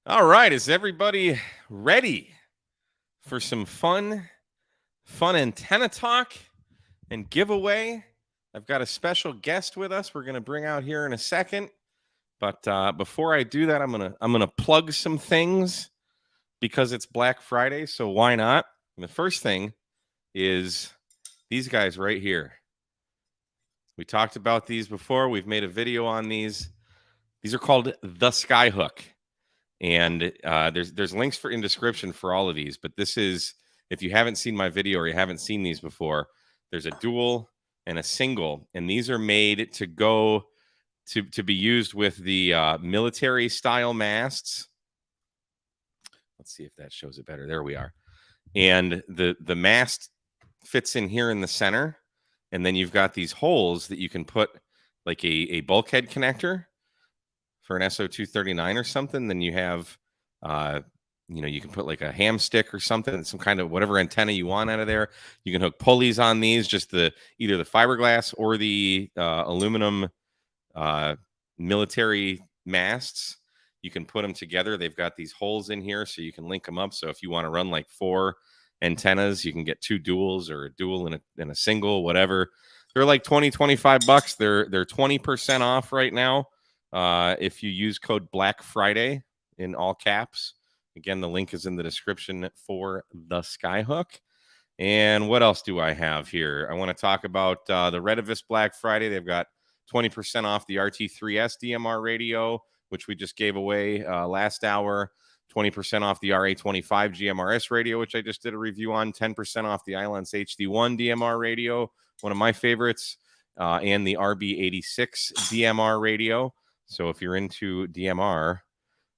All right, is everybody ready for some fun antenna talk and giveaway? I've got a special guest with us we're going to bring out here in a second. But before I do that, I'm gonna plug some things because it's Black Friday, so why not? And the first thing is these guys right here. We talked about these before. We've made a video on these. These are called the Skyhook. And there's links in description for all of these. But this is, if you haven't seen my video or you haven't seen these before, there's a dual and a single. And these are made to go to be used with the military style masts. Let's see if that shows it better. There we are. And the mast fits in here in the center. And then you've got these holes that you can put like a bulkhead connector for an SO239 or something. Then you have, you can put like a ham stick or something, some kind of whatever antenna you want out of there. You can hook pulleys on these, just either the fiberglass or the aluminum military masts. You can put them together. They've got these holes in here so you can link them up. So if you want to run like 4 antennas, you can get 2 duals or a dual and a single, whatever. They're like $20-25. They're 20% off right now. If you use code Black Friday in all caps. Again, the link is in the description for the Skyhook. And what else do I have here? I want to talk about the Radioddity Black Friday. They've got 20% off the RT3S DMR radio, which we just gave away last hour. 20% off the RA25 GMRS radio, which I just did a review on. 10% off the Islands HD1 DMR radio, one of my favorites, and the RB86 DMR radio. So if you're into DMR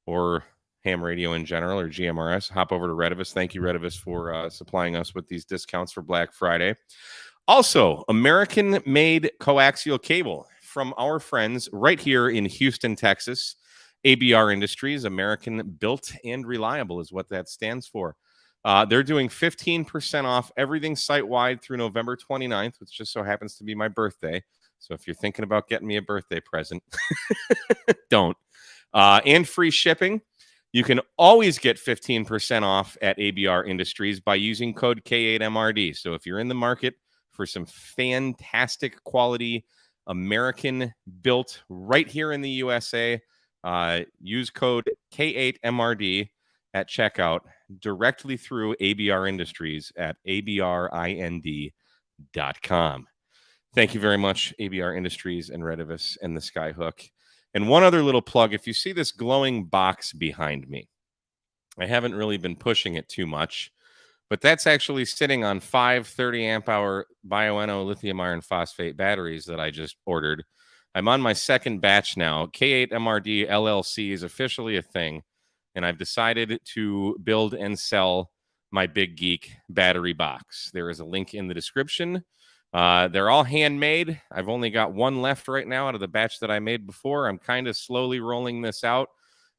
or ham radio in general or GMRS, hop over to Radioddity. Thank you, Radioddity, for supplying us with these discounts for Black Friday. Also, American-made coaxial cable from our friends right here in Houston, Texas. ABR Industries, American Built and Reliable is what that stands for. They're doing 15% off everything site-wide through November 29th, which just so happens to be my birthday. So if you're thinking about getting me a birthday present, don't. And free shipping. You can always get 15% off at ABR Industries by using code K8MRD. So if you're in the market for some fantastic quality American built right here in the USA, use code K8MRD at checkout directly through ABR Industries at abrind.com. Thank you very much, ABR Industries and Radioddity and the Skyhook. And one other little plug, if you see this glowing box behind me, I haven't really been pushing it too much, but that's actually sitting on 5 30-amp-hour Bioenno lithium iron phosphate batteries that I just ordered. I'm on my second batch now. K8MRD LLC is officially a thing, and I've decided to build and sell my Big Geek battery box. There is a link in the description. They're all handmade. I've only got one left right now out of the batch that I made before. I'm kind of slowly rolling this out.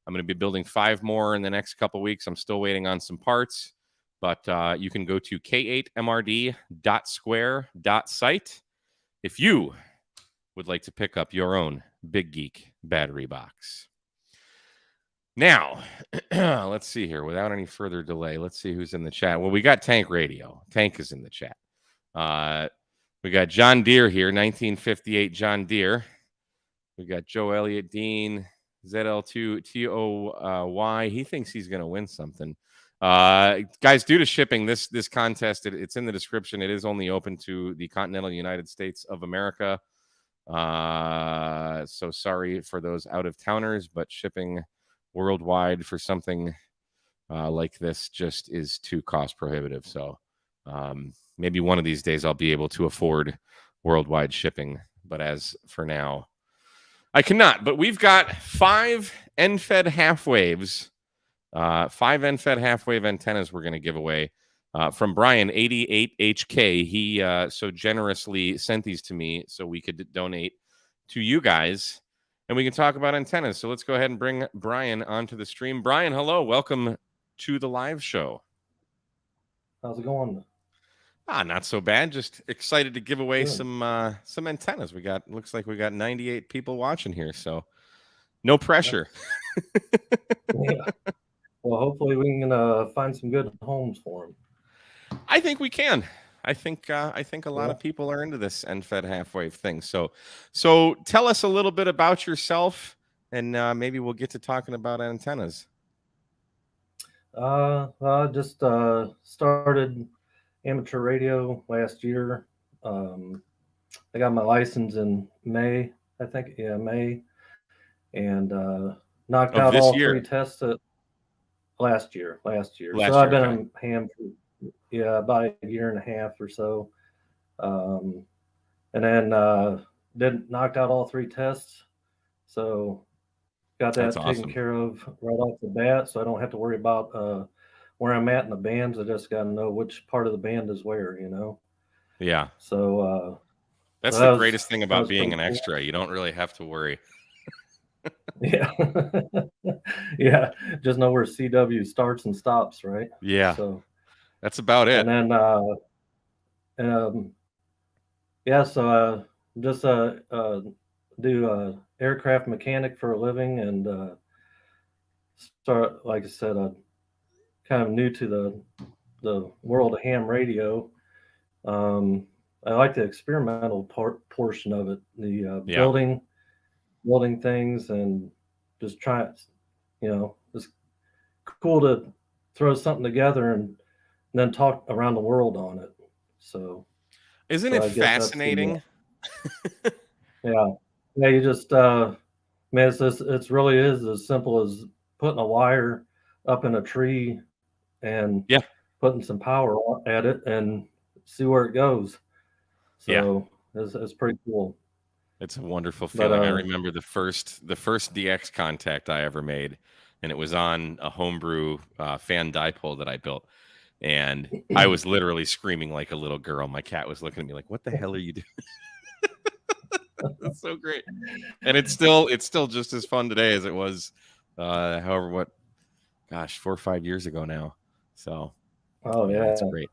I'm going to be building 5 more in the next couple weeks. I'm still waiting on some parts, but you can go to k8mrd.square.site if you would like to pick up your own Big Geek battery box. Now, let's see here. Without any further delay, let's see who's in the chat. Well, we got Tank Radio. Tank is in the chat. We got John Deere here, 1958 John Deere. We got Joe Elliott Dean, ZL2TOY. He thinks he's going to win something. Guys, due to shipping, this contest, it's in the description. It is only open to the continental United States of America. So sorry for those out-of-towners, but shipping worldwide for something like this just is too cost prohibitive. So maybe one of these days I'll be able to afford worldwide shipping. But as for now, I cannot. But we've got 5 end-fed half-waves, 5 end-fed half-wave antennas we're going to give away from Bryan, AD8HK. He so generously sent these to me so we could donate to you guys, and we can talk about antennas. So let's go ahead and bring Bryan onto the stream. Bryan, hello. Welcome to the live show. How's it going? Not so bad. Just excited to give away some antennas. Looks like we got 98 people watching here, so no pressure. Yeah. find some good homes for them. I think we can. I think a lot Yeah. of people are into this end-fed half-wave thing. So tell us a little bit about yourself, and maybe we'll get to talking about antennas. I just started amateur radio last year. I got my license in May, I think. Yeah, May, and knocked Of out this all year. 3 tests last year. So Last I've year, been okay. in ham for about a year and a half or so, and then knocked out all 3 tests. So got That's that taken awesome. care of right off the bat, so I don't have to worry about where I'm at in the bands. I just got to know which part of the band is where, Yeah. So That's the that greatest thing that about was being pretty an cool. extra. You don't really have to worry. Yeah, yeah. Just know where CW starts and stops, right? Yeah. So That's about it. and then um, yeah, so just do aircraft mechanic for a living, and start, like I said, kind of new to the world of ham radio. Um, I like the experimental portion of it, the Yeah. building things, and just try, it's cool to throw something together and then talk around the world on it. So, Isn't so it I guess that's the fascinating? yeah, yeah. You just man, it's really is as simple as putting a wire up in a tree and Yeah. putting some power at it and see where it goes. Yeah. So it's pretty cool. It's a wonderful But feeling. I remember the first DX contact I ever made, and it was on a homebrew fan dipole that I built. And I was literally screaming like a little girl. My cat was looking at me like, "What the hell are you doing?" It's so great. And it's still just as fun today as it was however what, gosh, 4 or 5 years ago now. So oh yeah, it's yeah, great.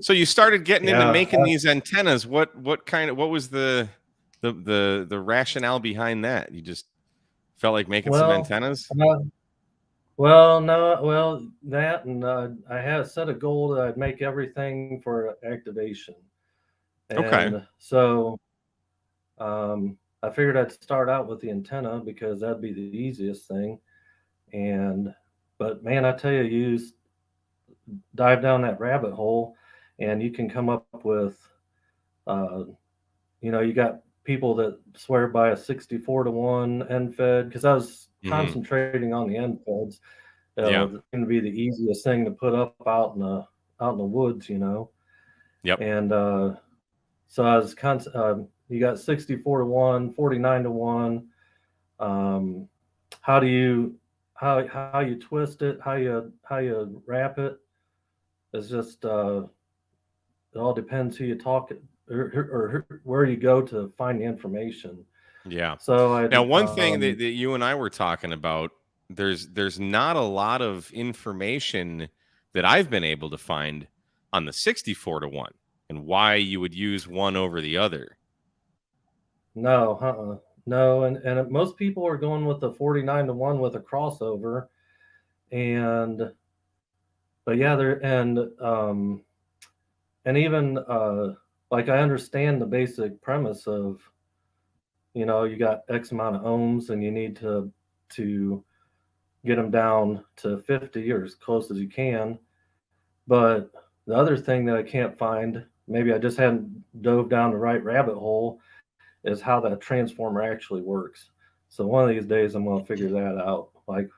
So you started getting into yeah. making these antennas. What was the rationale behind that? You just felt like making some Well, antennas? uh, well, no, well, that, and I had a set a goal that I'd make everything for activation, Okay. and so I figured I'd start out with the antenna because that'd be the easiest thing. And but man, I tell you, dive down that rabbit hole, and you can come up with, uh, you got people that swear by a 64-to-1 end fed, because I was Hmm. concentrating on the end feds. Yeah. It's going to be the easiest thing to put up out in the woods, Yep. and so I was you got 64-to-1, 49-to-1. Um, how do you how you twist it, how you wrap it? It's just it all depends who you talk, or where you go to find the information. Yeah. So I Now, one thing that you and I were talking about, there's not a lot of information that I've been able to find on the 64-to-1 and why you would use one over the other. no, no, and most people are going with the 49-to-1 with a crossover, and but yeah, there and even like I understand the basic premise of, you got X amount of ohms and you need to get them down to 50 or as close as you can. But the other thing that I can't find, maybe I just hadn't dove down the right rabbit hole, is how that transformer actually works. So one of these days I'm going to figure that out. Like,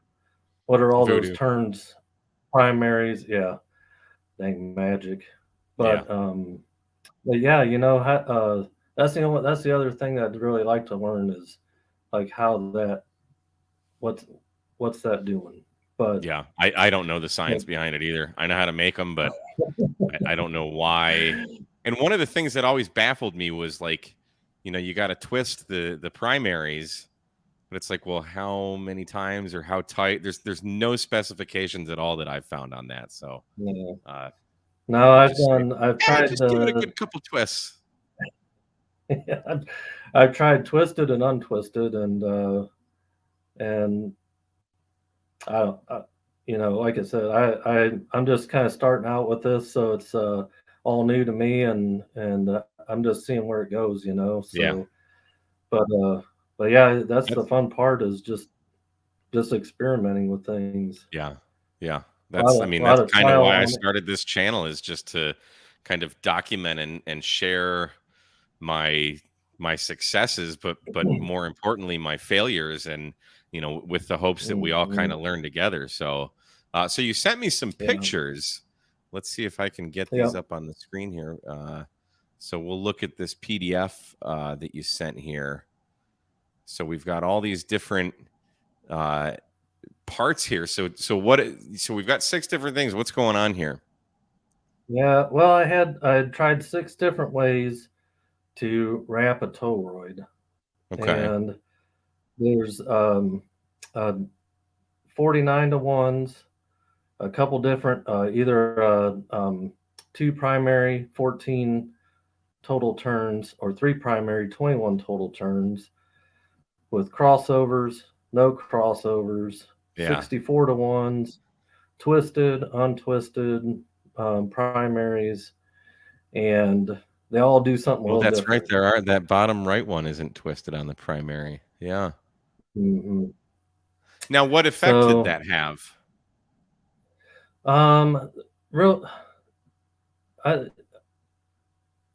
what are all those Voodoo. turns, primaries? Yeah, dang magic. Yeah. But yeah, that's the other thing that I'd really like to learn is like how that what's what's that doing. But Yeah. I don't know the science behind it either. I know how to make them, but I don't know why. And one of the things that always baffled me was like, you got to twist the primaries, but it's like, well, how many times or how tight? There's no specifications at all that I've found on that. So yeah. uh, No, you just say, I've tried just give it a the good couple twists. I've tried twisted and untwisted, and I don't. like I said, I'm just kind of starting out with this, so it's all new to me, and I'm just seeing where it goes. So, Yeah. but yeah, that's the That's fun part is just experimenting with things. yeah. Yeah. A lot That's I of mean, lot that's of kind of trial why I on it. started this channel, is just to kind of document and share my my successes, but more importantly my failures, and with the hopes that we all kind Mhm. of learn together. So so you sent me some Yeah. pictures. Let's see if I can get these Yep. up on the screen here. So we'll look at this PDF that you sent here. So we've got all these different uh, parts here. So we've got 6 different things. What's going on here? Yeah. Well, I had tried 6 different ways to wrap a toroid, Okay. and there's uh, 49 to ones, a couple different, either two primary 14 total turns or three primary 21 total turns with crossovers, no crossovers, Yeah. 64 to ones, twisted, untwisted, primaries, and they all do something a Well, little that's right. different. That bottom right one isn't twisted on the primary. Yeah. Hmm. Now, what effect did So, that have? um, real, I,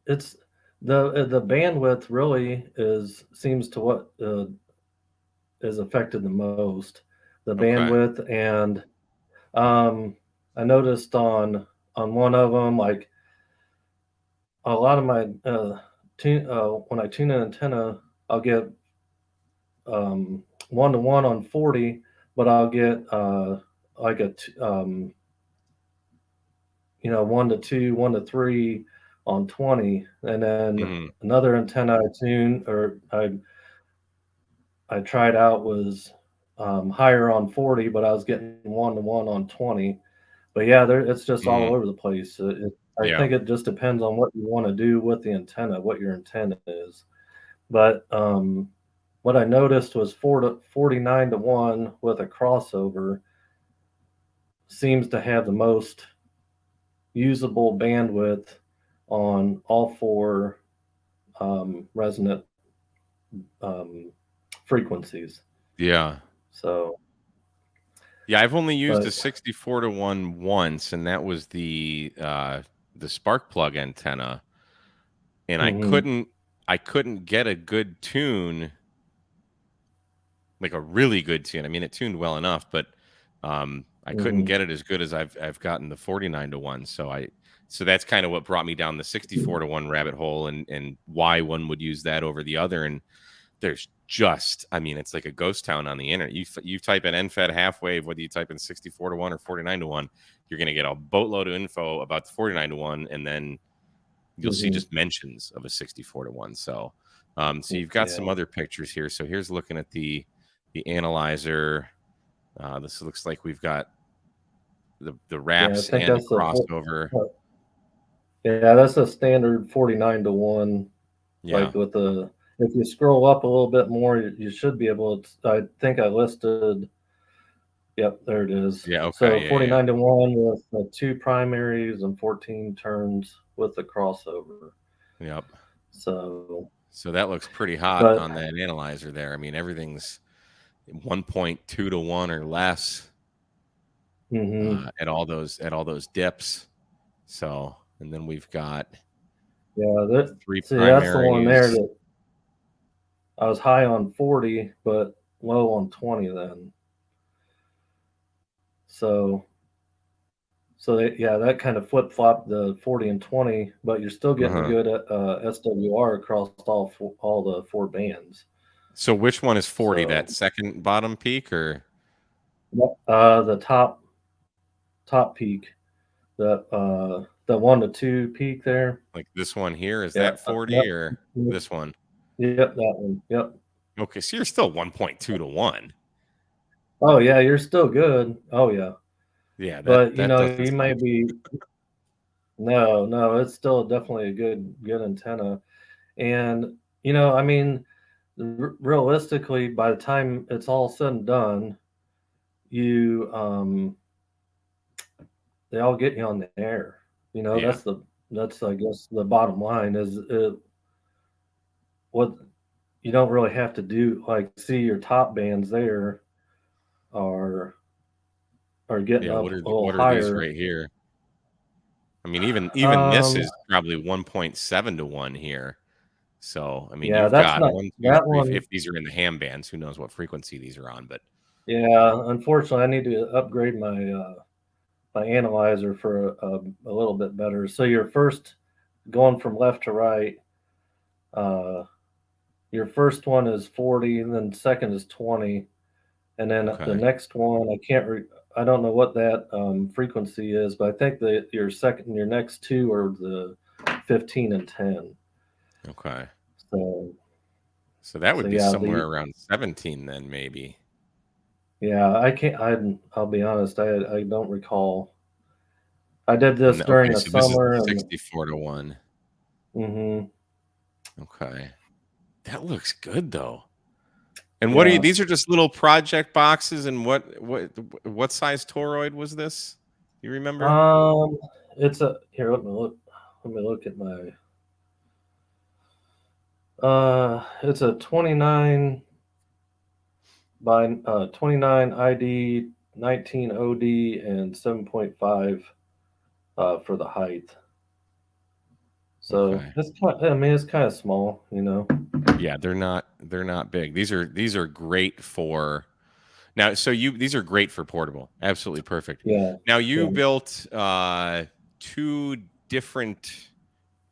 it's the bandwidth really is seems to what is affected the most, the Okay. bandwidth, and um, I noticed on one of them, like a lot of my when I tune an antenna, I'll get 1 to 1 on 40, but I'll get like 1 to 2, 1 to 3 on 20, and then Hmm. another antenna I tuned or I tried out was higher on 40, but I was getting 1 to 1 on 20. But yeah, it's just all Hmm. over the place. I Yeah. think it just depends on what you want to do with the antenna, what your antenna is. But what I noticed was 49 to 1 with a crossover seems to have the most usable bandwidth on all four resonant um, frequencies. Yeah. So, Yeah. I've only used a but 64 to 1 once, and that was the spark plug antenna. And mhm, I couldn't get a good tune, like a really good tune. I mean, it tuned well enough, but I couldn't mhm, get it as good as I've gotten the 49 to 1. So that's kind of what brought me down the 64 to 1 rabbit hole, and why one would use that over the other. And there's just, I mean, it's like a ghost town on the internet. You type in NFED half wave, whether you type in 64 to 1 or 49 to 1, you're going to get a boatload of info about the 49 to 1, and then you'll see mhm, just mentions of a 64 to 1. So you've got some yeah, other pictures here. So here's looking at the analyzer. This looks like we've got the yeah. I wraps think and a that's crossover. yeah, that's a standard 49 to 1. Yeah. Like with the if you scroll up a little bit more, you should be able to. I think I listed. Yep, there it is. Yeah. So Okay. Yeah. Yeah. 49 to 1 with two primaries and 14 turns with the crossover. Yep. So, So that looks pretty hot but on that analyzer there. I mean, everything's 1.2 to 1 or less hmm at all those dips. So, and then we've got yeah, the three see, that's the one there primaries. that I was high on 40, but low on 20 then. So, yeah, that kind of flip flop the 40 and 20, but you're still getting a Uh-huh. good SWR across all the four bands. So which one is 40? So, That second bottom peak, or the top peak, the 1 to 2 peak there. like this one here? Is Yeah. that 40 Yep. or Yep. this one? Yep. That one. Yep. Okay, so you're still 1.2 to 1. Oh yeah, you're still good. Oh yeah, Yeah, but that you doesn't may sound be no, no. It's still definitely a good antenna, and I mean, realistically, by the time it's all said and done, you they all get you on the air. You know, Yeah. that's I guess the bottom line is what you don't really have to do. Like, see your top bands there are getting Yeah. up a little What are these higher. right here? I mean, even this Um, is probably 1.7 to 1 here. So, I mean, yeah, you've that's got not one, two, that three. one. If these are in the ham bands, who knows what frequency these are on? But Yeah, unfortunately, I need to upgrade my analyzer for a little bit better. So your first going from left to right, uh, your first one is 40, and then second is 20, and then the okay, next one I don't know what that frequency is, but I think that your next two are the 15 and 10. okay. So So that so would be yeah, somewhere the around 17 then, maybe. yeah, I can't. I'll be honest. I don't recall. I did this And during okay, the so this is summer, the and 64 to 1. hmm Okay. That looks good though. And what are you? yeah. These are just little project boxes. And what size toroid was this? You remember? Um, it's a here. Let me look. Let me look at my. It's a 29 by 29 ID 19 OD and 7.5 for the height. So Okay. it's kind. I mean, it's kind of small, you know. Yeah, they're not big. These are great for now. So you these are great for portable. Absolutely perfect. Yeah, Now you yeah, built two different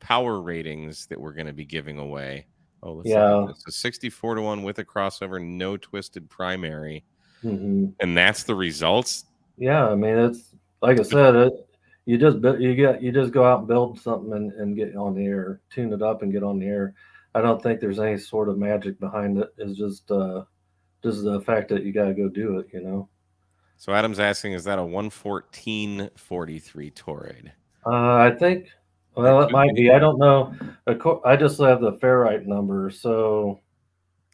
power ratings that we're going to be giving away. Oh, let's look at yeah. this. A 64 to 1 with a crossover, no twisted primary. hmm And that's the results. Yeah, I mean, it's like I said. You just go out and build something and get on the air, tune it up and get on the air. I don't think there's any sort of magic behind it. It's just the fact that you got to go do it. You know. So Adam's asking, is that a 11443 toroid? I think. That Well, it could might be. be. I don't know. I just have the ferrite number, so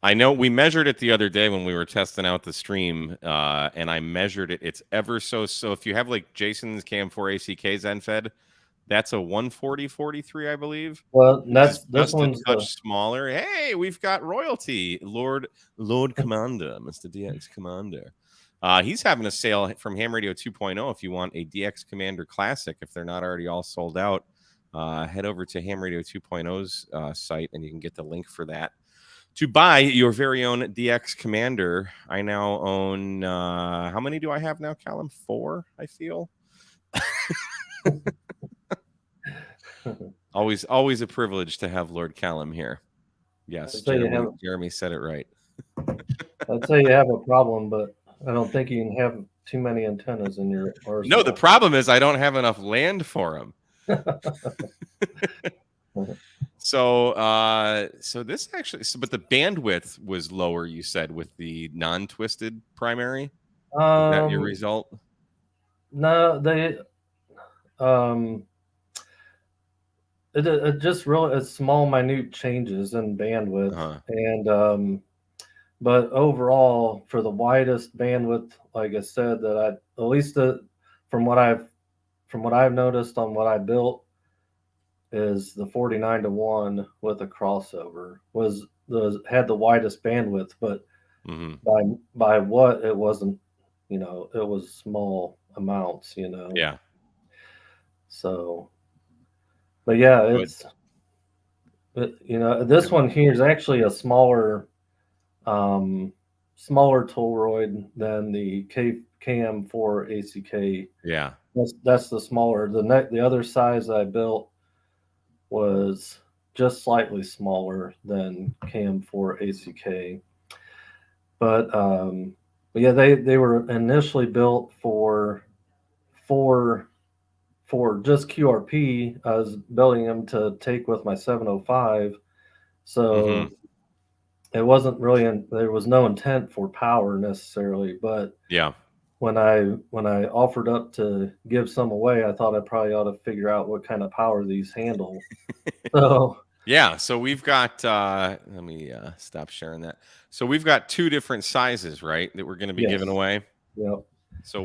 I know we measured it the other day when we were testing out the stream, and I measured it. It's ever so. So if you have like Jason's Cam4 ACK ZenFed, that's a 14043, I believe. well, This is this just a one's the touch smaller. Hey, we've got royalty, Lord Commander, Mr. DX Commander. He's having a sale from Ham Radio 2.0. If you want a DX Commander Classic, if they're not already all sold out, head over to Ham Radio 2.0's site, and you can get the link for that to buy your very own DX Commander. I now own how many do I have now, Callum? 4, I feel. Always a privilege to have Lord Callum here. Yes, I'd say you have Jeremy said it right. I'd say you have a problem, but I don't think you can have too many antennas in your No, the arsenal. problem is I don't have enough land for him. So this actually but the bandwidth was lower, you said, with the non-twisted primary. Is that your um, result? no, they um, it just really it's small, minute changes in bandwidth, Uh-huh. and but overall, for the widest bandwidth, like I said, that I at least from what I've from what I've noticed on what I built is the 49 to 1 with a crossover was the had the widest bandwidth, but Mm-hmm. by what it wasn't, you know, it was small amounts, you know. Yeah. So, but yeah, Good. you know, this And one here is actually a um, smaller toroid than the KM4 ACK. yeah. That's the smaller. The other size I built was just slightly smaller than KM4 ACK. But yeah, they were initially built for for just QRP. I was building them to take with my 705, Mm-hmm. so it wasn't really there was no intent for power necessarily. But Yeah. when I offered up to give some away, I thought I probably ought to figure out what kind of power these handle. So Yeah, so we've got let me stop sharing that. So we've got two different sizes, right, that we're going to be giving yes, away. yep. So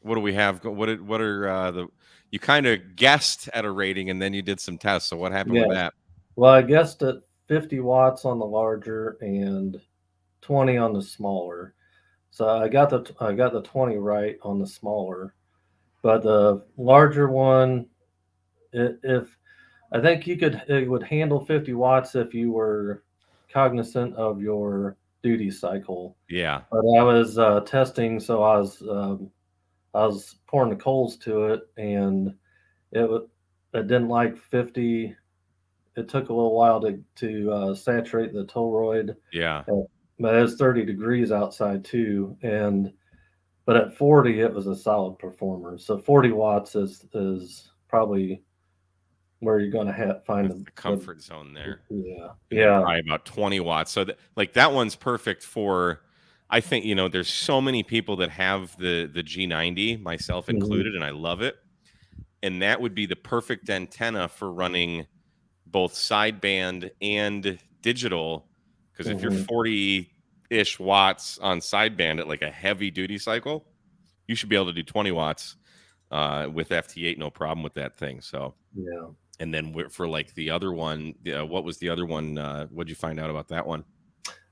what do we have? What are the? You kind of guessed at a rating, and then you did some tests. So what happened with Yes. that? Well, I guessed at 50 watts on the larger and 20 on the smaller. So I got the 20 right on the smaller, but the larger one, if I think it would handle 50 watts if you were cognizant of your duty cycle. Yeah. But I was testing, so I was pouring the coals to it, and it didn't like 50. It took a little while to saturate the toroid, Yeah. but it was 30 degrees outside too, but at 40 it was a solid performer. So 40 watts is probably where you're going to find That's the the comfort zone there. yeah, And then yeah. probably about 20 watts. So like that one's perfect for. I think there's so many people that have the G90, myself Mhm, included, and I love it. And that would be the perfect antenna for running both sideband and digital. Because if you're mhm. 40-ish watts on sideband at like a heavy duty cycle, you should be able to do 20 watts with FT8, no problem with that thing. So, Yeah. and then for like the other one, what was the other one? What'd you find out about that one?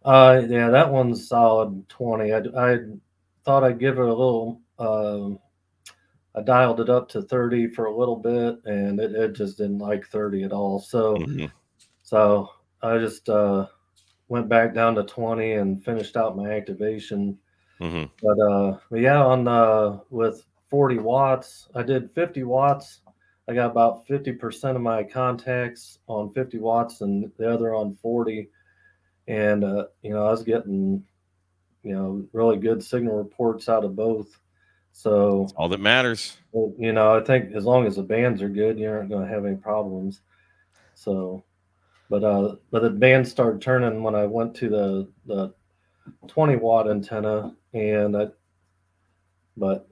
Yeah, that one's solid 20. I thought I'd give it a little. I dialed it up to 30 for a little bit, and it just didn't like 30 at all. Hmm. So I just went back down to 20 and finished out my activation. Hmm. But yeah, on with 40 watts, I did 50 watts. I got about 50% of my contacts on 50 watts and the other on 40. And I was getting really good signal reports out of both. That's So all that matters. I think as long as the bands are good, you aren't going to have any problems. So, but the band started turning when I went to the 20-watt antenna, but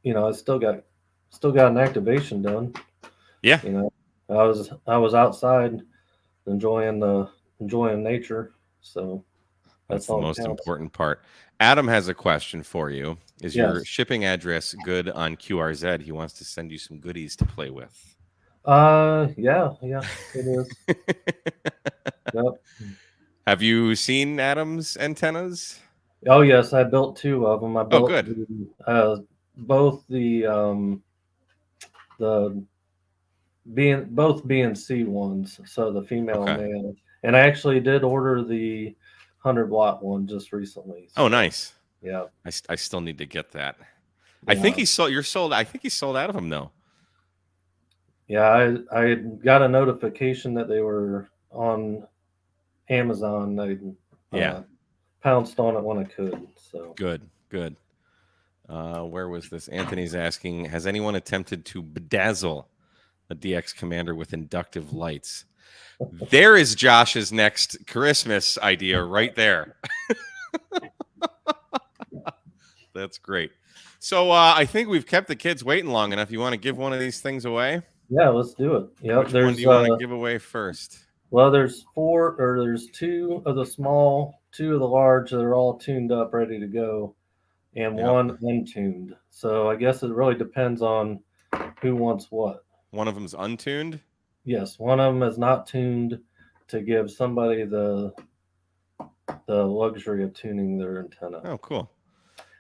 I still got an activation done. Yeah, You know, I was outside enjoying nature, so that's that's the all that most counts. important part. Adam has a question for you. Is your Yes. shipping address good on QRZ? He wants to send you some goodies to play with. Yeah, yeah, it is. Yep. Have you seen Adam's antennas? Oh yes, I built two of them. I Oh, built good. both the both BNC ones, so the female and Okay. male. And I actually did order the 100-watt one just recently. Oh, So nice. yeah, I still need to get that. I think yeah, he's sold. You're sold. I think he's sold out of them though. yeah. I got a notification that they were on Amazon. I Yeah. pounced on it when I could. So Good. Good. Where was this? Anthony's asking, has anyone attempted to bedazzle a DX commander with inductive lights? There is Josh's next Christmas idea right there. That's great. So I think we've kept the kids waiting long enough. You want to give one of these things away? yeah, let's do it. Yep. Which one do you want to give away first? There's two of the small, two of the large that are all tuned up, ready to go, and Yep. one untuned. So I guess it really depends on who wants what. One of them's untuned. Yes, one of them is not tuned to give somebody the luxury of tuning their antenna. Oh, cool.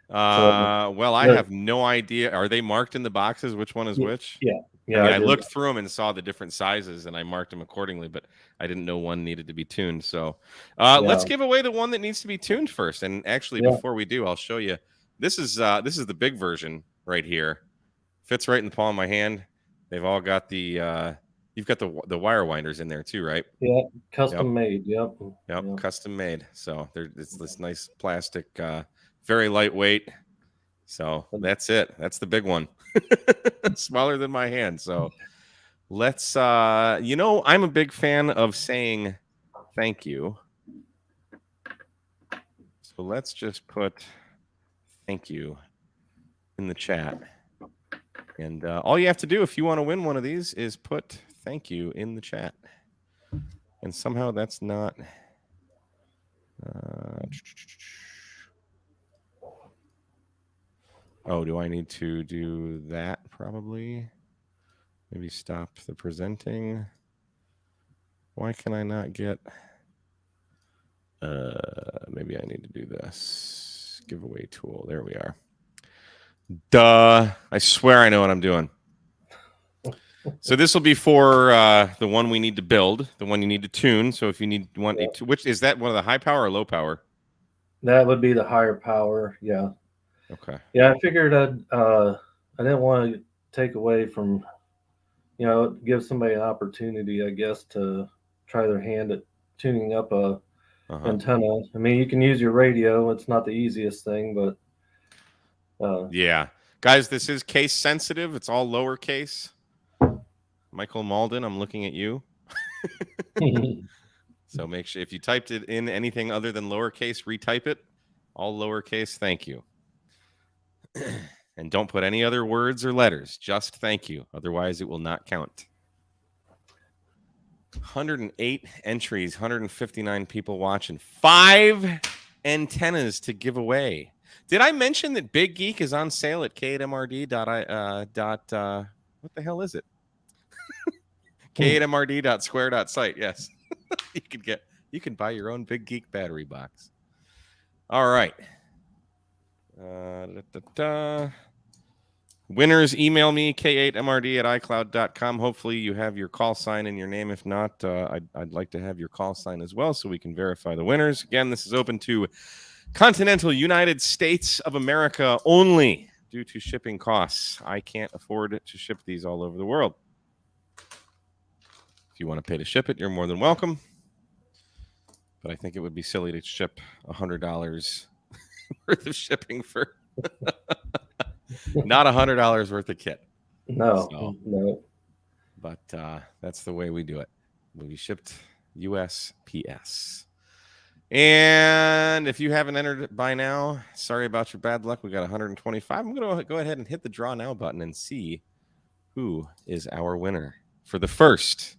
So Well, I the have no idea. Are they marked in the boxes? Which one is which? yeah, I yeah, mean, I I did. looked through them and saw the different sizes, and I marked them accordingly. But I didn't know one needed to be tuned. So, let's Yeah, give away the one that needs to be tuned first. And actually, yeah, before we do, I'll show you. This is the big version right here. Fits right in the palm of my hand. They've all got you've got the wire winders in there too, right? yeah. Yep. Custom made. Yep. Yep, Yep. custom made. So it's this nice plastic, very lightweight. So that's it. That's the big one. Smaller than my hand. So let's I'm a big fan of saying thank you. So let's just put thank you in the chat. And all you have to do if you want to win one of these is put thank you in the chat. And somehow that's not Oh, do I need to do that? Probably. Maybe stop the presenting. Why can I not get... maybe I need to do this. Giveaway tool. There we are. Duh. I swear I know what I'm doing. So this will be for the one we need to build, the one you need to tune. So if you want which is that, one of the high power or low power? That would be the higher power. Yeah. Okay. Yeah, I figured I didn't want to take away from, give somebody an opportunity, I guess, to try their hand at tuning up a antenna. I mean, you can use your radio. It's not the easiest thing, but yeah, guys, this is case sensitive. It's all lowercase. Michael Malden, I'm looking at you. So make sure if you typed it in anything other than lowercase, retype it. All lowercase, thank you. And don't put any other words or letters, just thank you. Otherwise, it will not count. 108 entries, 159 people watching, 5 antennas to give away. Did I mention that Big Geek is on sale at k8mrd. What the hell is it? k8mrd.square.site. Yes. you can buy your own Big Geek battery box. All right. Winners, email me, k8mrd@icloud.com. Hopefully you have your call sign in your name. If not, I'd like to have your call sign as well so we can verify the winners. Again, this is open to Continental United States of America only due to shipping costs. I can't afford to ship these all over the world. If you want to pay to ship it, you're more than welcome. But I think it would be silly to ship $100 worth of shipping for not $100 worth of kit. No. But that's the way we do it. We shipped USPS. And if you haven't entered it by now, sorry about your bad luck. We got 125. I'm going to go ahead and hit the draw now button and see who is our winner for the first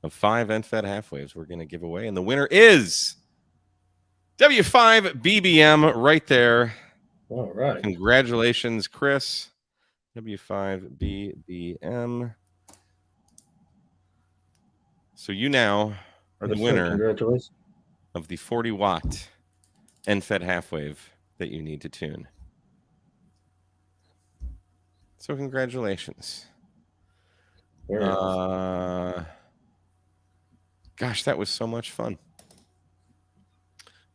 of 5 NFED half waves we're going to give away. And the winner is W5BBM right there. All right. Congratulations, Chris. W5BBM. So you now are the winner. Congratulations. Of the 40-watt NFED half wave that you need to tune. So congratulations. Gosh, that was so much fun.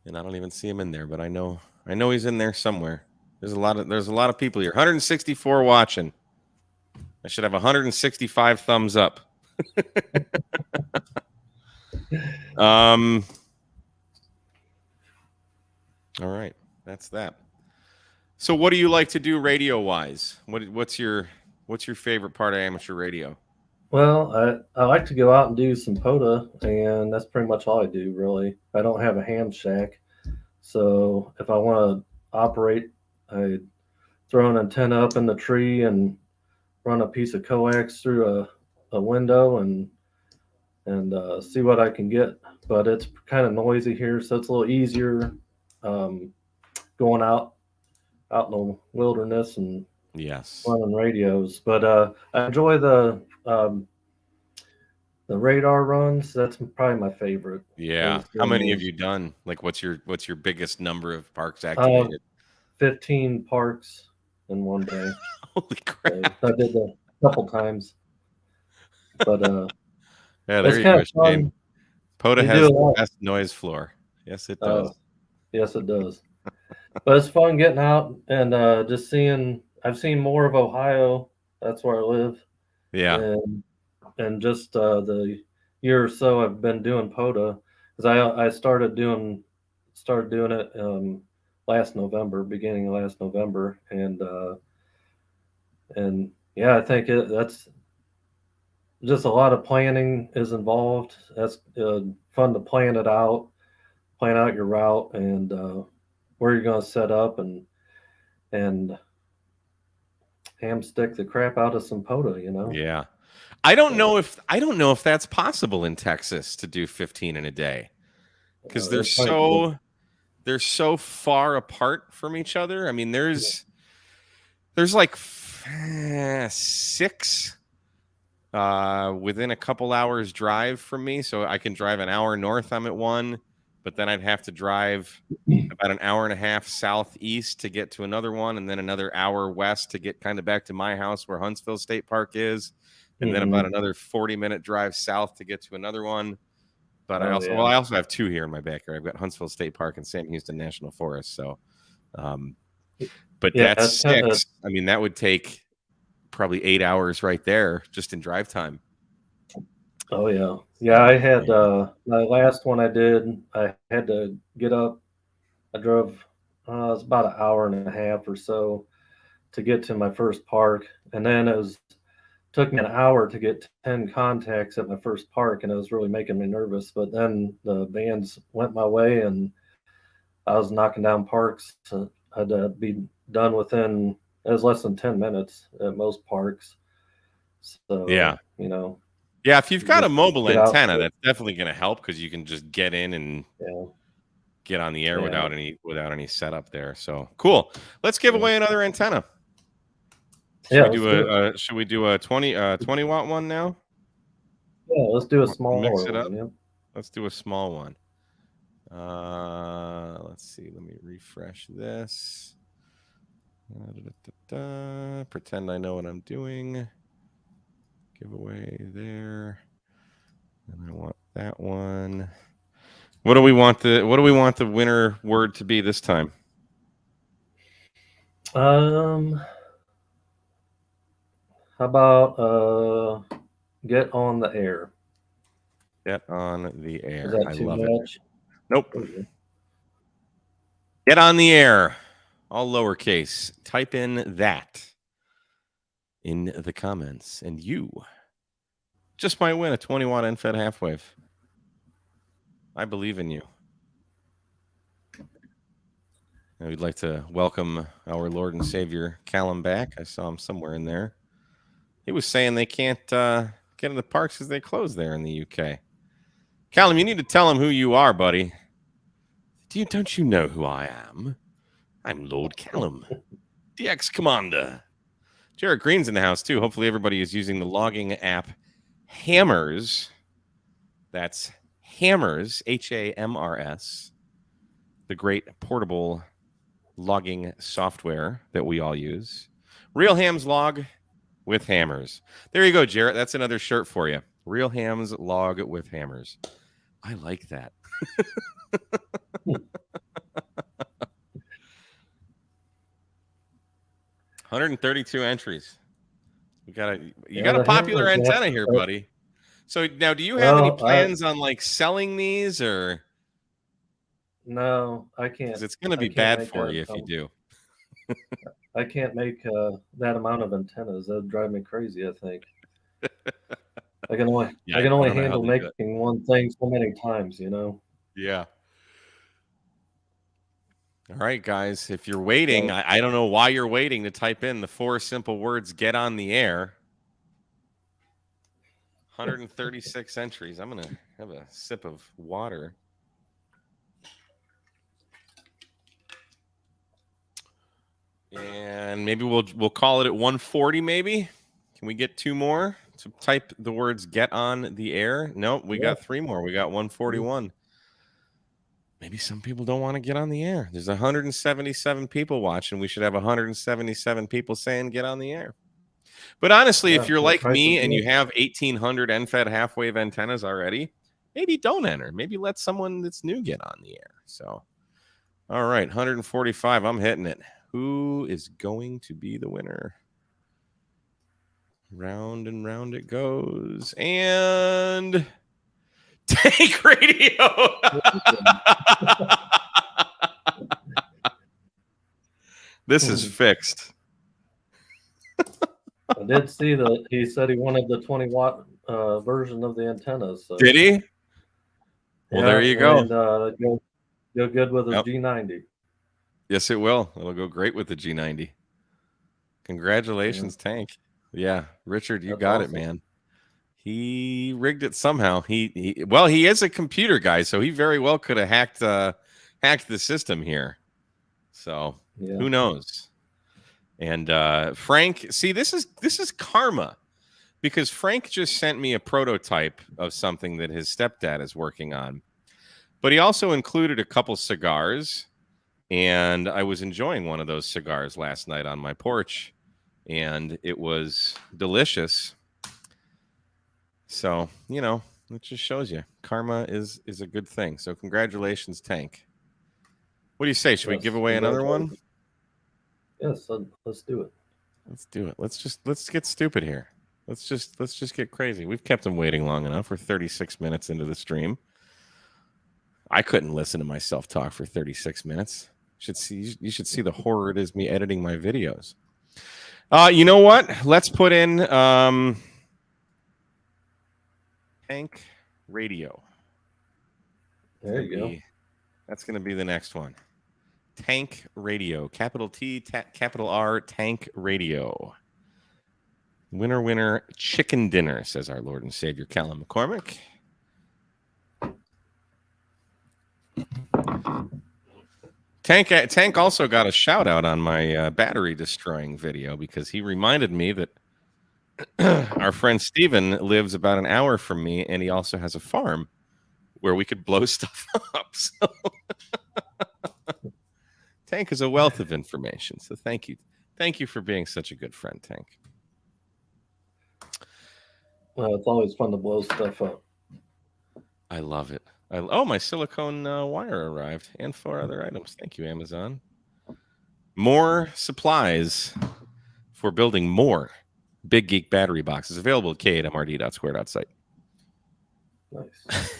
And I don't even see him in there, but I know he's in there somewhere. There's a lot of people here. 164 watching. I should have 165 thumbs up. All right, that's that. So what do you like to do radio-wise? What's your favorite part of amateur radio? Well, I like to go out and do some POTA, and that's pretty much all I do, really. I don't have a ham shack, so if I want to operate, I throw an antenna up in the tree and run a piece of coax through a window and see what I can get. But it's kind of noisy here, so it's a little easier going out in the wilderness and running radios. But I enjoy the radar runs. That's probably my favorite. Yeah. How many have you done? Like, what's your biggest number of parks activated? 15 parks in one day. Holy crap! So I did that a couple times. But yeah, there you go, Shane. POTA has the best noise floor. Yes, it does. Yes, it does. But it's fun getting out and just seeing. I've seen more of Ohio. That's where I live. Yeah. And just the year or so I've been doing POTA because I started doing it last November, beginning of last November, and yeah, I think that's just a lot of planning is involved. That's fun to plan out your route and where you're going to set up and hamstick the crap out of some POTA, Yeah. I don't know if that's possible in Texas to do 15 in a day because they're so far apart from each other. I mean, there's There's like 6 within a couple hours drive from me. So I can drive an hour north. I'm at one, but then I'd have to drive about an hour and a half southeast to get to another one, and then another hour west to get kind of back to my house where Huntsville State Park is, and then about another 40-minute drive south to get to another one. But I also have 2 here in my backyard. I've got Huntsville State Park and Sam Houston National Forest. So, but that's 6. I mean, that would take probably 8 hours right there just in drive time. Oh yeah. Yeah, I had my last one I did, I had to get up. I drove it was about an hour and a half or so to get to my first park, and then took me an hour to get 10 contacts at my first park, and it was really making me nervous. But then the bands went my way, and I was knocking down parks. I had to be done within, it was less than 10 minutes at most parks. So, yeah, you know. Yeah, if you've got a mobile antenna, that's definitely going to help because you can just get in and get on the air without any setup there. So cool. Let's give away another antenna. Should we do a 20 watt one now? Yeah, let's do a small mix it one. up. Yeah. Let's do a small one. Let's see. Let me refresh this. Pretend I know what I'm doing. Giveaway there. And I want that one. What do we want the winner word to be this time? How about get on the air? Get on the air. Is that I too love much? it. Nope. Okay. Get on the air. All lowercase. Type in that in the comments, and you just might win a 20 watt NFED half wave. I believe in you. And we'd like to welcome our Lord and Savior Callum back. I saw him somewhere in there. He was saying they can't get in the parks because they close there in the UK. Callum, you need to tell him who you are, buddy. Don't you know who I am? I'm Lord Callum, DX Commander. Jared Green's in the house, too. Hopefully everybody is using the logging app Hammers. That's Hammers, H-A-M-R-S, the great portable logging software that we all use. Real Hams Log with Hammers. There you go, Jarrett. That's another shirt for you. Real Hams Log with Hammers. I like that. 132 entries. You got a popular antenna here, buddy. So now, do you have any plans on like selling these or? No, I can't. Because it's going to be bad for you if you do. I can't make that amount of antennas. That would drive me crazy, I think. I can only handle making one thing so many times, you know? Yeah. All right, guys. If you're waiting, I don't know why you're waiting to type in the 4 simple words, get on the air. 136 entries. I'm going to have a sip of water. And maybe we'll call it at 140 maybe. Can we get 2 more to type the words get on the air? Nope, we got 3 more. We got 141. Maybe some people don't want to get on the air. There's 177 people watching. We should have 177 people saying get on the air. But honestly, if you're like me and you have 1,800 NFED half-wave antennas already, maybe don't enter. Maybe let someone that's new get on the air. So, all right, 145. I'm hitting it. Who is going to be the winner? Round and round it goes. And Tank Radio. This is fixed. I did see that he said he wanted the 20 watt version of the antennas. So. Did he? Well, there you go. And go good with a G90. Yes, it will. It'll go great with the G90. Congratulations, Tank. Yeah, Richard, you got it, man. He rigged it somehow. He is a computer guy, so he very well could have hacked the system here. So who knows? And Frank, see, this is karma, because Frank just sent me a prototype of something that his stepdad is working on. But he also included a couple cigars, and I was enjoying one of those cigars last night on my porch, and it was delicious. So, it just shows you karma is a good thing. So congratulations, Tank. What do you say? Should we give away another one? Yes, let's do it. Let's do it. Let's get stupid here. Let's just get crazy. We've kept them waiting long enough. We're 36 minutes into the stream. I couldn't listen to myself talk for 36 minutes. You should see the horror it is me editing my videos. You know what? Let's put in Tank Radio. There you go. That's going to be the next one. Tank Radio. Capital T, capital R, Tank Radio. Winner, winner, chicken dinner, says our Lord and Savior, Callum McCormick. Tank also got a shout out on my battery destroying video, because he reminded me that our friend Steven lives about an hour from me, and he also has a farm where we could blow stuff up. So Tank is a wealth of information. So thank you. Thank you for being such a good friend, Tank. Well, it's always fun to blow stuff up. I love it. My silicone wire arrived, and 4 other items. Thank you, Amazon. More supplies for building more Big Geek battery boxes available at k8mrd.square.site. Nice.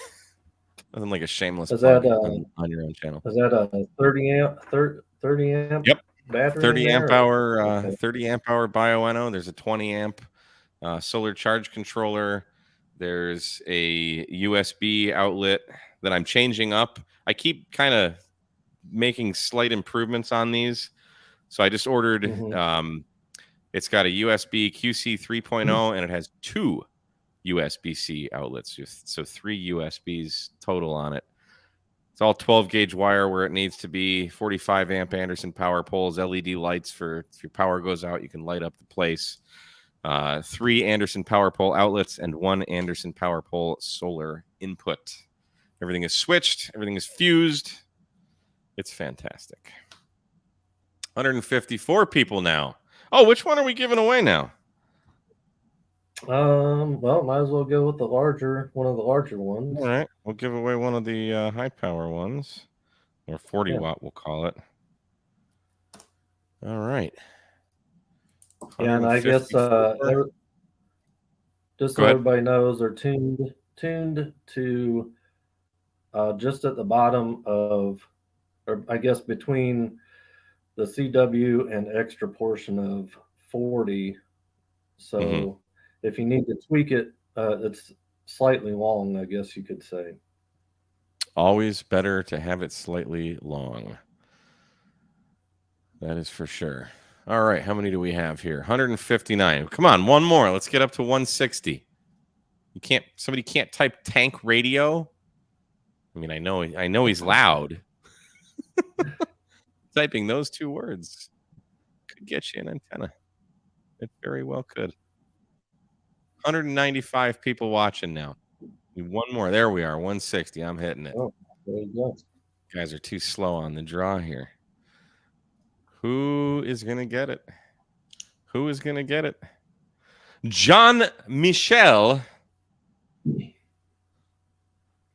Nothing like a shameless plug on your own channel. Is that a 30 amp? Yep. Battery. 30 amp hour. Okay. 30 amp hour Bioenno. There's a 20 amp solar charge controller. There's a USB outlet that I'm changing up. I keep kind of making slight improvements on these. So I just ordered, it's got a USB QC 3.0 and it has 2 USB-C outlets. So 3 USBs total on it. It's all 12 gauge wire where it needs to be, 45 amp Anderson power poles, LED lights for if your power goes out, you can light up the place. 3 Anderson power pole outlets and 1 Anderson power pole solar input. Everything is switched. Everything is fused. It's fantastic. 154 people now. Oh, which one are we giving away now? Well, might as well go with one of the larger ones. All right. We'll give away one of the high power ones, or 40 watt, we'll call it. All right. Yeah, and I guess just so everybody knows, they're tuned to just at the bottom of, or I guess between the CW and extra portion of 40. So if you need to tweak it, it's slightly long, I guess you could say. Always better to have it slightly long. That is for sure. All right, how many do we have here? 159. Come on, one more. Let's get up to 160. Somebody can't type Tank Radio? I mean, I know he's loud. Typing those 2 words could get you an antenna. It very well could. 195 people watching now. One more. There we are. 160. I'm hitting it. Oh, there you go. You guys are too slow on the draw here. Who is going to get it? Who is going to get it? John Michel.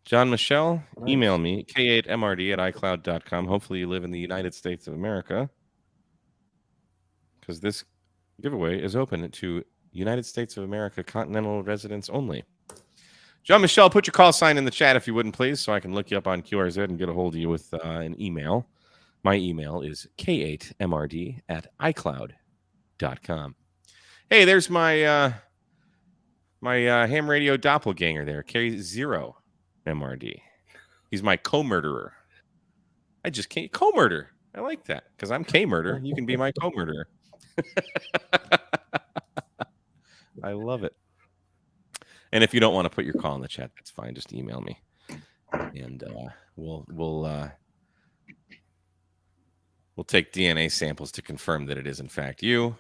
John Michel, email me, k8mrd@icloud.com. Hopefully you live in the United States of America, because this giveaway is open to United States of America Continental residents only. John Michel, put your call sign in the chat if you wouldn't, please, so I can look you up on QRZ and get a hold of you with an email. My email is k8mrd@icloud.com. Hey, there's my ham radio doppelganger there, K0MRD. He's my co-murderer. I just can't co-murder. I like that because I'm K-murder. You can be my co-murderer. I love it. And if you don't want to put your call in the chat, that's fine. Just email me, and we'll We'll take DNA samples to confirm that it is in fact you.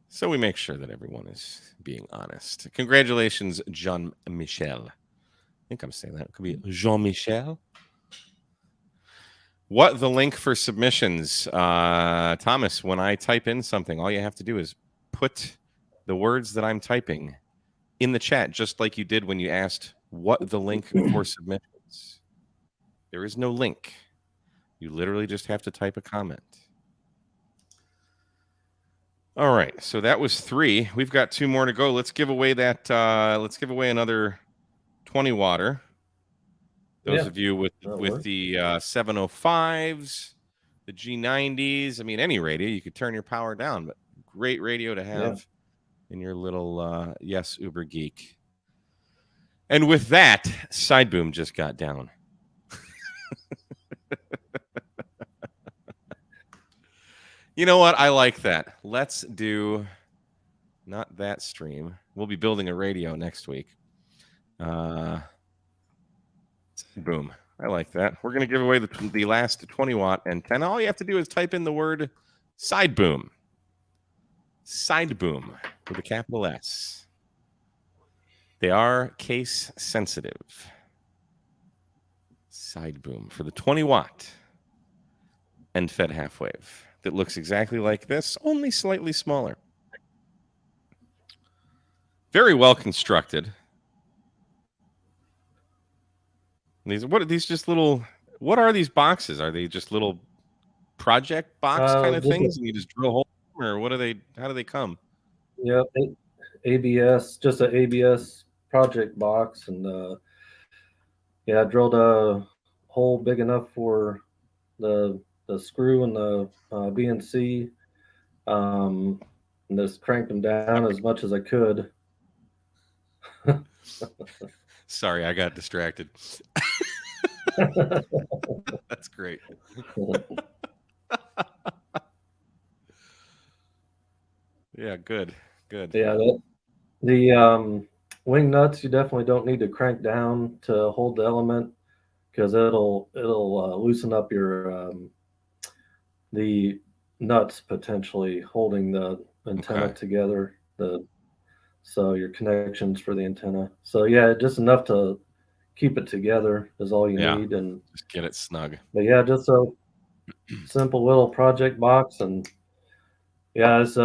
So we make sure that everyone is being honest. Congratulations, Jean-Michel. I think I'm saying that. It could be Jean-Michel. What the link for submissions? Thomas, when I type in something, all you have to do is put the words that I'm typing in the chat, just like you did when you asked what the link for submissions. There is no link. You literally just have to type a comment. All right, so that was 3. We've got 2 more to go. Let's give away that. Let's give away another 20 water. Those of you with the 705s, the G90s. I mean, any radio, you could turn your power down, but great radio to have in your little yes, Uber Geek. And with that, side boom just got down. You know what? I like that. Let's do not that stream. We'll be building a radio next week. Boom. I like that. We're going to give away the last 20-watt antenna. All you have to do is type in the word side boom. Side boom with a capital S. They are case sensitive. Side boom for the 20-watt and fed half wave. That looks exactly like this, only slightly smaller. Very well constructed. What are these just little, what are these boxes? Are they just little project box kind of things and you just drill holes, or what are they, how do they come? Yeah, ABS, just an ABS project box, and I drilled a hole big enough for the screw and the BNC, and just cranked them down as much as I could. Sorry, I got distracted. That's great. Yeah, good. Yeah, the wing nuts you definitely don't need to crank down to hold the element, because it'll loosen up your the nuts potentially holding the antenna together. So your connections for the antenna. So yeah, just enough to keep it together is all you need, and just get it snug. But yeah, just a simple little project box, and it's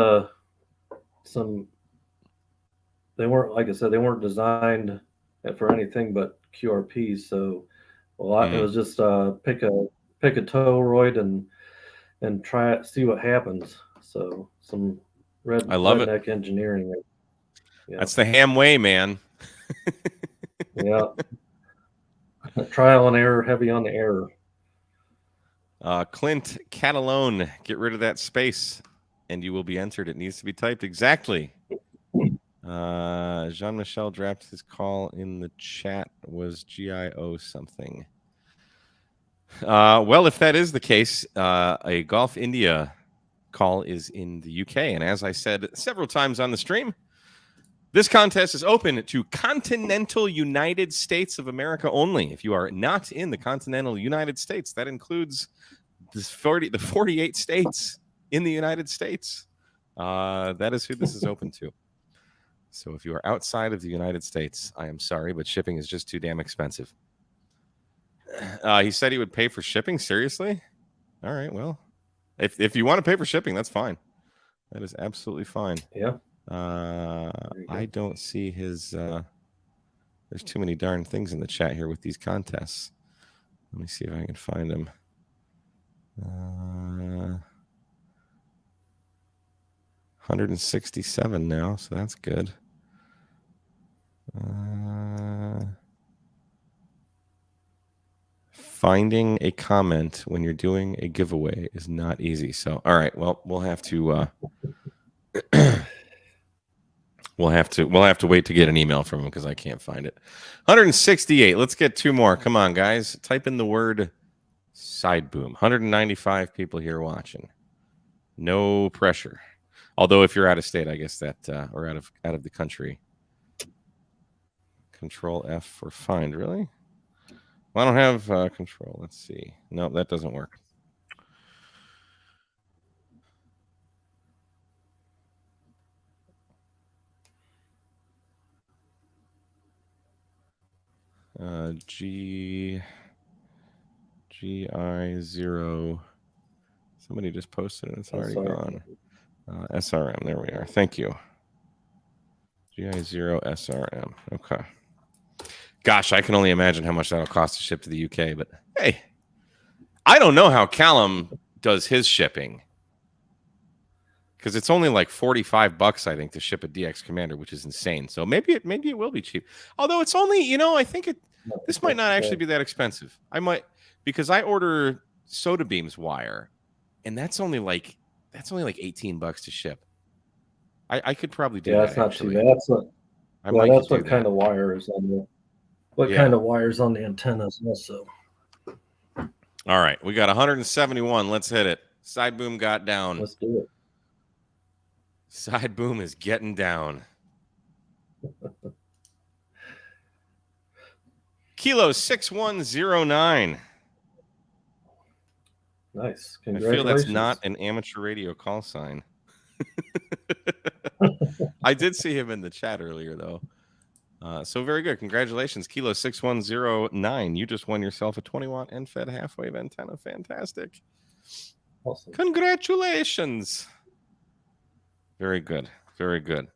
some. They weren't, like I said, they weren't designed for anything but QRP. So it was just pick a toroid and try it, see what happens. So some redneck engineering. Yeah. That's the ham way, man. Yeah. Trial and error, heavy on the error. Clint Catalone, get rid of that space and you will be entered. It needs to be typed exactly. Jean-Michel dropped his call in the chat. Was GIO something? Well, if that is the case, a Gulf India call is in the UK. And as I said several times on the stream, this contest is open to continental United States of America only. If you are not in the continental United States, that includes the 48 states in the United States. That is who this is open to. So if you are outside of the United States, I am sorry, but shipping is just too damn expensive. He said he would pay for shipping. Seriously? All right. Well, if you want to pay for shipping, that's fine. That is absolutely fine. Yeah. I don't see his. There's too many darn things in the chat here with these contests. Let me see if I can find them. 167 now, so that's good. Finding a comment when you're doing a giveaway is not easy. So, all right, well, we'll have to we'll have to wait to get an email from him because I can't find it. 168. Let's get 2 more. Come on, guys. Type in the word side boom. 195 people here watching. No pressure. Although if you're out of state, I guess that or out of the country. Control F for find. Really? Well, I don't have control. Let's see. No, that doesn't work. GI0. Somebody just posted it. It's already SRM. gone. SRM. There we are. Thank you. GI0 SRM. Okay. Gosh, I can only imagine how much that'll cost to ship to the UK. But hey, I don't know how Callum does his shipping, because it's only like $45, I think, to ship a DX Commander, which is insane. So maybe it will be cheap. Although it's only, I think this might not actually be that expensive. I might, because I order Soda Beams wire, and that's only like $18 to ship. I could probably do that. That's not actually. too bad. That's what. That's what kind that. of wire is on the. What kind of wires on the antennas also? All right, we got 171. Let's hit it. Side boom got down. Let's do it. Side boom is getting down. Kilo 6109. Nice. I feel that's not an amateur radio call sign. I did see him in the chat earlier, though. So very good. Congratulations, Kilo 6109. You just won yourself a 20-watt end-fed half-wave antenna. Fantastic. Awesome. Congratulations. Very good. Very good.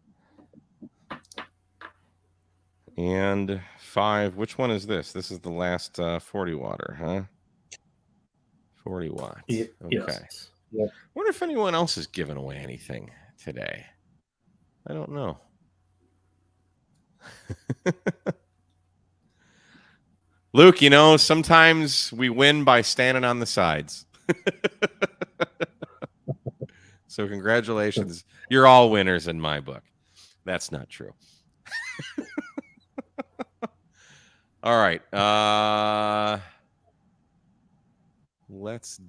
And 5. Which one is this? This is the last 40-watter, huh? 40 watts. Okay. Yes. Yep. Wonder if anyone else is giving away anything today. I don't know. Luke, sometimes we win by standing on the sides. So congratulations. You're all winners in my book. That's not true. All right. Let's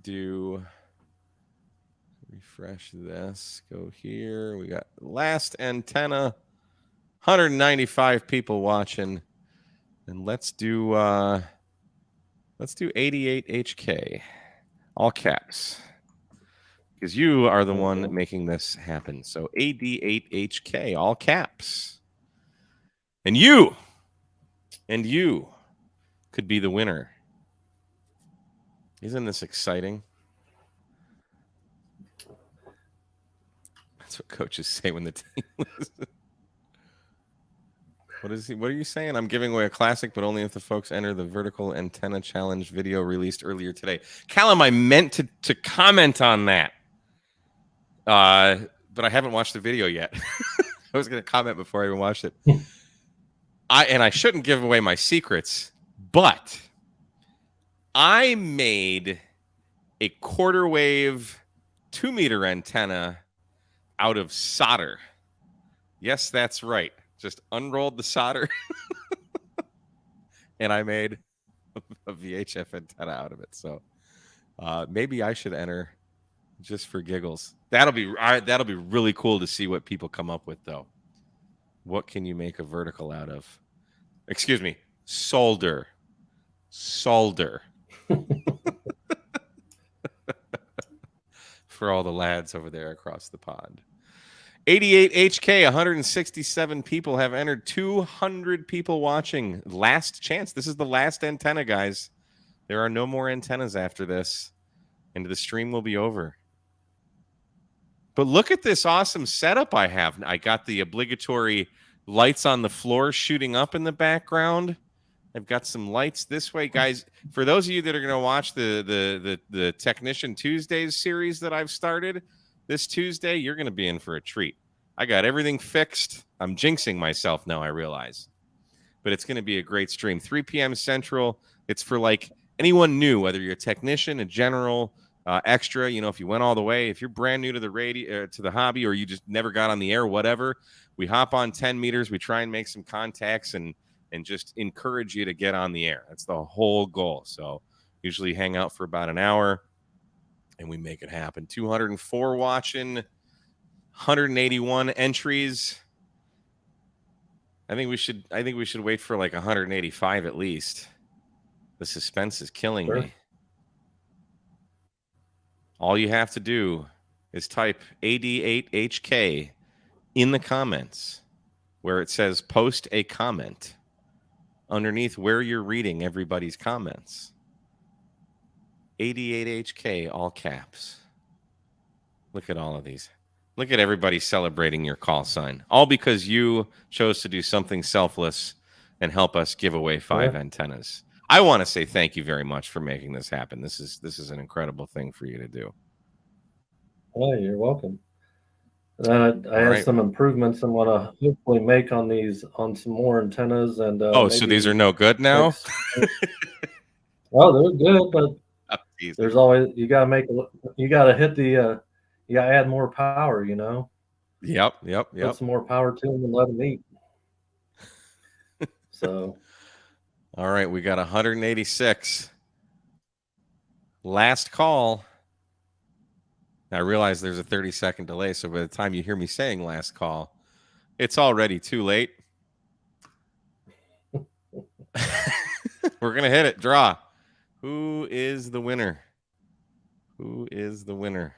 refresh this. Go here. We got last antenna. 195 people watching. And let's do AD8HK. All caps. Because you are the one making this happen. So AD8HK, all caps. And you could be the winner. Isn't this exciting? That's what coaches say when the team loses. What are you saying? I'm giving away a classic, but only if the folks enter the vertical antenna challenge video released earlier today. Callum, I meant to comment on that. But I haven't watched the video yet. I was going to comment before I even watched it. I shouldn't give away my secrets, but I made a quarter wave 2-meter antenna out of solder. Yes, that's right. Just unrolled the solder and I made a VHF antenna out of it. So maybe I should enter just for giggles. That'll be really cool to see what people come up with, though. What can you make a vertical out of? Excuse me, solder. For all the lads over there across the pond. AD8HK, 167 people have entered. 200 people watching. Last chance. This is the last antenna, guys. There are no more antennas after this, and the stream will be over. But look at this awesome setup I have. I got the obligatory lights on the floor shooting up in the background. I've got some lights this way, guys. For those of you that are going to watch the Technician Tuesdays series that I've started this Tuesday, you're going to be in for a treat. I got everything fixed. I'm jinxing myself now, I realize. But it's going to be a great stream. 3 p.m. Central. It's for like anyone new, whether you're a technician, a general, extra. If you went all the way, if you're brand new to the radio, to the hobby, or you just never got on the air, whatever, we hop on 10 meters. We try and make some contacts and just encourage you to get on the air. That's the whole goal. So usually hang out for about an hour and we make it happen. 204 watching, 181 entries. I think we should wait for like 185 at least. The suspense is killing me. All you have to do is type AD8HK in the comments where it says post a comment underneath where you're reading everybody's comments. AD8HK, all caps. Look at all of these. Look at everybody celebrating your call sign. All because you chose to do something selfless and help us give away 5 antennas. I want to say thank you very much for making this happen. This is an incredible thing for you to do. Oh, you're welcome. And I have some improvements I want to hopefully make on some more antennas. And so these are no good now? Oh, they're good, but there's always, you got to hit the, you got to add more power, you know? Yep. Put some more power to them and let them eat. So. All right, we got 186. Last call. Now, I realize there's a 30-second delay, so by the time you hear me saying last call, it's already too late. We're going to hit it. Draw. Who is the winner? Who is the winner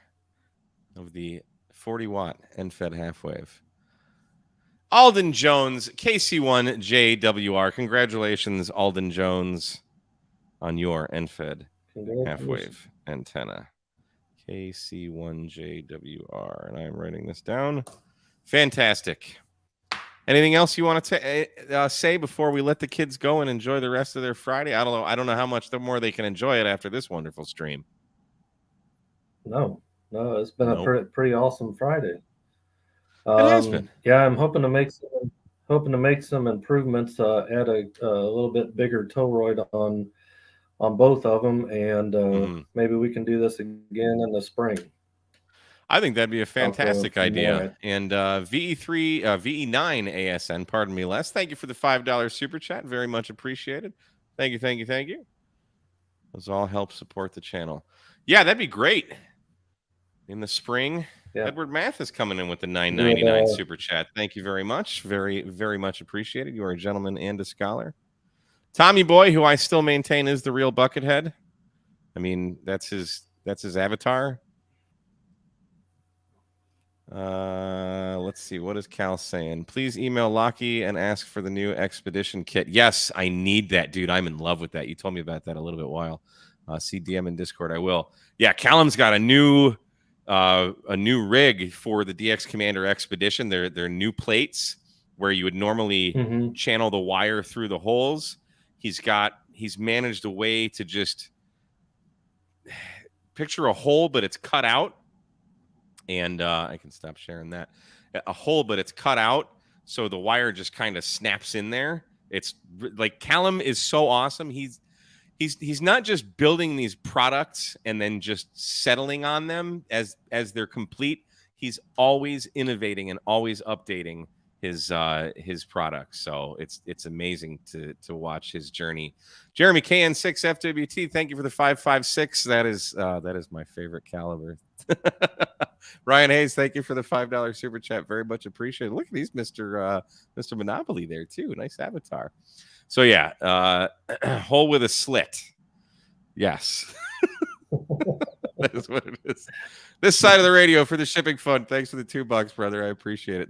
of the 40-watt NFED half-wave? Alden Jones, KC1JWR. Congratulations, Alden Jones, on your NFED half-wave antenna. KC1JWR. And I'm writing this down. Fantastic. Anything else you want to say before we let the kids go and enjoy the rest of their Friday? I don't know how much more they can enjoy it after this wonderful stream. No, it's been a pretty awesome Friday. It has been. Yeah, I'm hoping to make some improvements. Add a little bit bigger toroid on both of them, and maybe we can do this again in the spring. I think that'd be a fantastic idea. And VE9 ASN, pardon me, Les, thank you for the $5 super chat. Very much appreciated. Thank you. Those all help support the channel. Yeah, that'd be great. In the spring, Edward Math is coming in with the $9.99 super chat. Thank you very much. Very, very much appreciated. You are a gentleman and a scholar. Tommy Boy, who I still maintain is the real Buckethead. I mean, that's his avatar. Let's see. What is Cal saying? Please email Lockie and ask for the new Expedition kit. Yes, I need that, dude. I'm in love with that. You told me about that a little bit while. See DM in Discord. I will. Yeah, Callum's got a new rig for the DX Commander Expedition. They're new plates where you would normally channel the wire through the holes. He's managed a way to just picture a hole, but it's cut out. And I can stop sharing that. A hole, but it's cut out, so the wire just kind of snaps in there. It's like Callum is so awesome. He's not just building these products and then just settling on them as they're complete. He's always innovating and always updating his products. So it's amazing to watch his journey. Jeremy KN6FWT, thank you for the 556. That is my favorite caliber. Ryan Hayes, thank you for the $5 super chat. Very much appreciated. Look at these, Mr. Monopoly there too. Nice avatar. So yeah, hole with a slit. Yes. That is what it is. This side of the radio for the shipping fund. Thanks for the $2, brother. I appreciate it.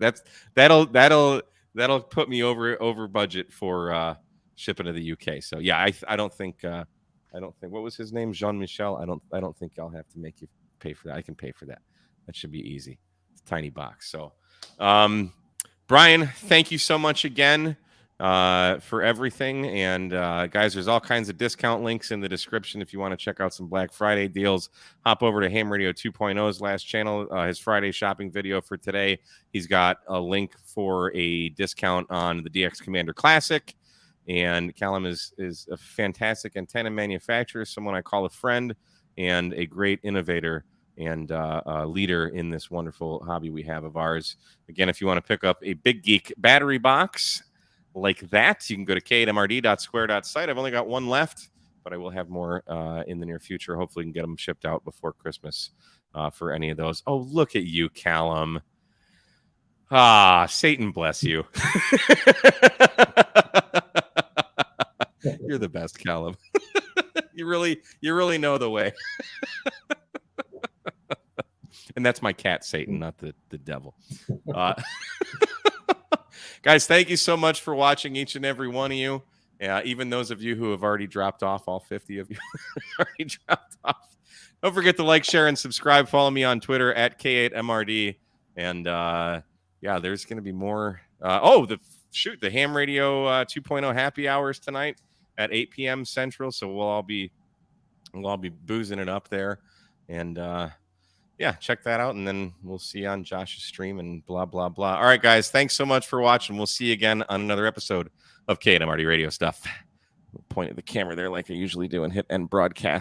That'll put me over budget for shipping to the UK. So yeah, I don't think what was his name? Jean-Michel. I don't think I'll have to make you pay for that. I can pay for that. That should be easy. It's a tiny box. So Bryan, thank you so much again for everything. And guys, there's all kinds of discount links in the description if you want to check out some Black Friday deals. Hop over to Ham Radio 2.0's last channel, his Friday shopping video for today. He's got a link for a discount on the DX Commander Classic. And Callum is a fantastic antenna manufacturer, someone I call a friend, and a great innovator and leader in this wonderful hobby we have of ours. Again, if you want to pick up a Big Geek battery box like that, you can go to k8mrd.square.site. I've only got one left, but I will have more in the near future. Hopefully we can get them shipped out before Christmas for any of those. Oh, look at you, Callum. Satan bless you. You're the best, Callum. You really know the way. And that's my cat, Satan, not the devil. Guys, thank you so much for watching, each and every one of you. Yeah, even those of you who have already dropped off, all 50 of you already dropped off. Don't forget to like, share, and subscribe. Follow me on Twitter at K8MRD. And yeah, there's going to be more. The ham radio 2.0 happy hours tonight at 8 p.m. Central. So we'll all be boozing it up there. And yeah, check that out. And then we'll see you on Josh's stream and blah, blah, blah. All right, guys, thanks so much for watching. We'll see you again on another episode of K8MRD Radio Stuff. Point at the camera there like I usually do and hit end broadcast.